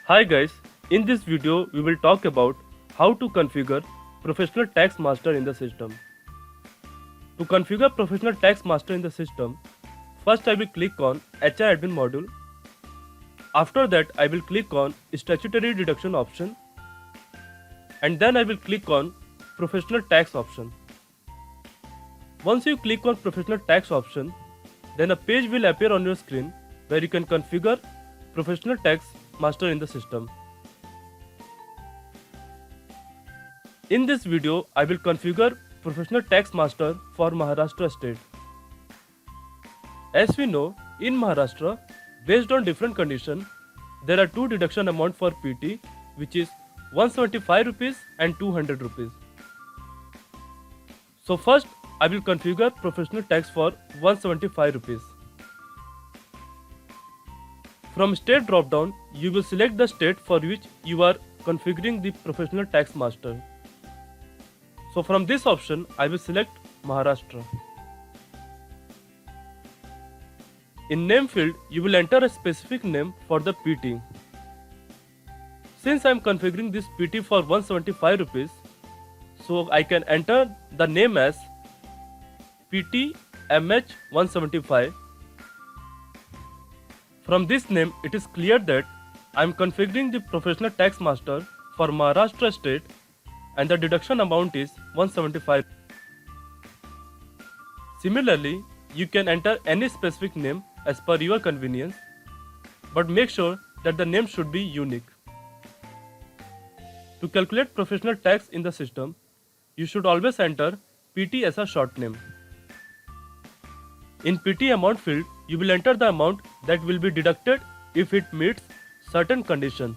Hi guys, in this video we will talk about how to configure Professional Tax Master in the system. To configure Professional Tax Master in the system, first I will click on HR Admin module. After that I will click on Statutory Deduction option and then I will click on Professional Tax option. Once you click on Professional Tax option, then a page will appear on your screen where you can configure Professional Tax Master in the system. In this video, I will configure Professional Tax Master for Maharashtra state. As we know, in Maharashtra, based on different condition, there are two deduction amount for PT, which is 175 rupees and 200 rupees. So first, I will configure Professional Tax for 175 rupees. From state drop down, you will select the state for which you are configuring the Professional Tax Master. So from this option, I will select Maharashtra. In name field, you will enter a specific name for the PT. Since I am configuring this PT for 175 rupees, so I can enter the name as PT MH 175. From this name, it is clear that I am configuring the Professional Tax Master for Maharashtra state and the deduction amount is 175. Similarly, you can enter any specific name as per your convenience, but make sure that the name should be unique. To calculate professional tax in the system, you should always enter PT as a short name. In PT amount field, you will enter the amount that will be deducted if it meets certain condition.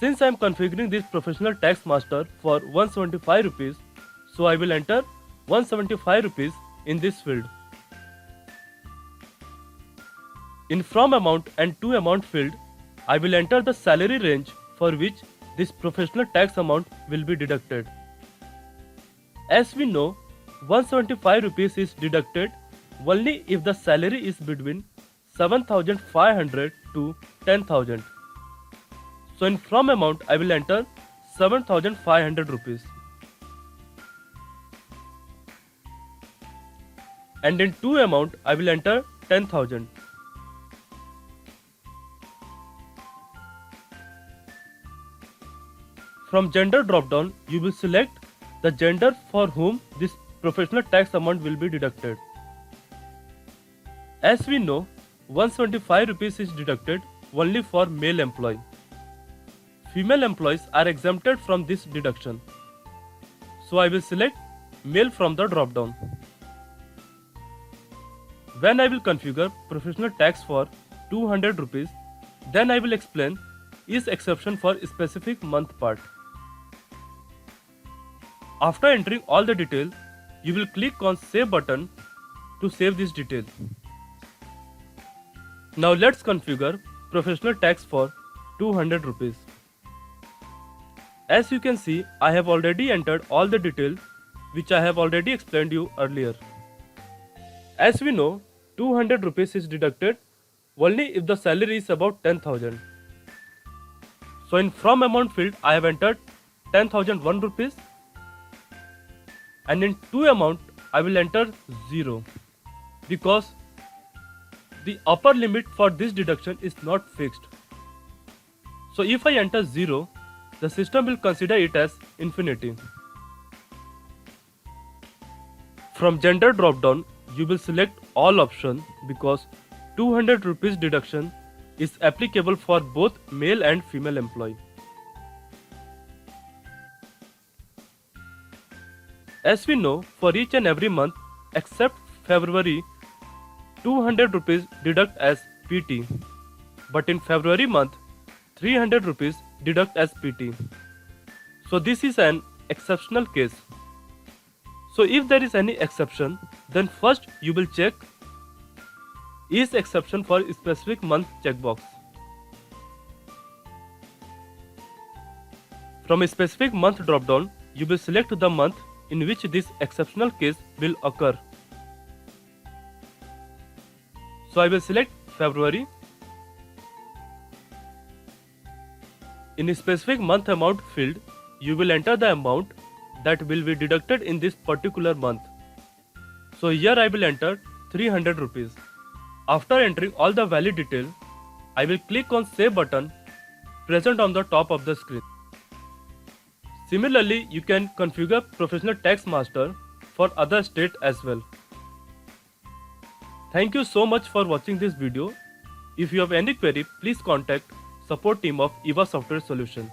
Since I am configuring this Professional Tax Master for 175 rupees, so I will enter 175 rupees in this field. In from amount and to amount field, I will enter the salary range for which this professional tax amount will be deducted. As we know, 175 rupees is deducted only if the salary is between 7,500 to 10,000. So in from amount, I will enter 7,500 rupees. And in to amount, I will enter 10,000. From gender drop down, you will select the gender for whom this professional tax amount will be deducted. As we know, 175 rupees is deducted only for male employee. Female employees are exempted from this deduction. So I will select male from the drop down. When I will configure professional tax for 200 rupees, then I will explain each exception for specific month part. After entering all the detail, you will click on Save button to save this detail. Now let's configure professional tax for 200 rupees. As you can see, I have already entered all the detail which I have already explained you earlier. As we know, 200 rupees is deducted only if the salary is about 10,000. So in from amount field, I have entered 10,001 rupees. And in to amount, I will enter 0 because the upper limit for this deduction is not fixed. So if I enter 0, the system will consider it as infinity. From gender drop down, you will select all option because 200 rupees deduction is applicable for both male and female employee. As we know, for each and every month except February, 200 rupees deduct as PT. But in February month, 300 rupees deduct as PT. So this is an exceptional case. So if there is any exception, then first you will check is exception for specific month checkbox. From a specific month drop down, you will select the month in which this exceptional case will occur. So I will select February In a specific month amount field, you will enter the amount that will be deducted in this particular month. So here I will enter 300 rupees. After entering all the valid details, I will click on Save button present on the top of the screen. Similarly, you can configure Professional Tax Master for other state as well. Thank you so much for watching this video. If you have any query, please contact support team of EVA Software Solution.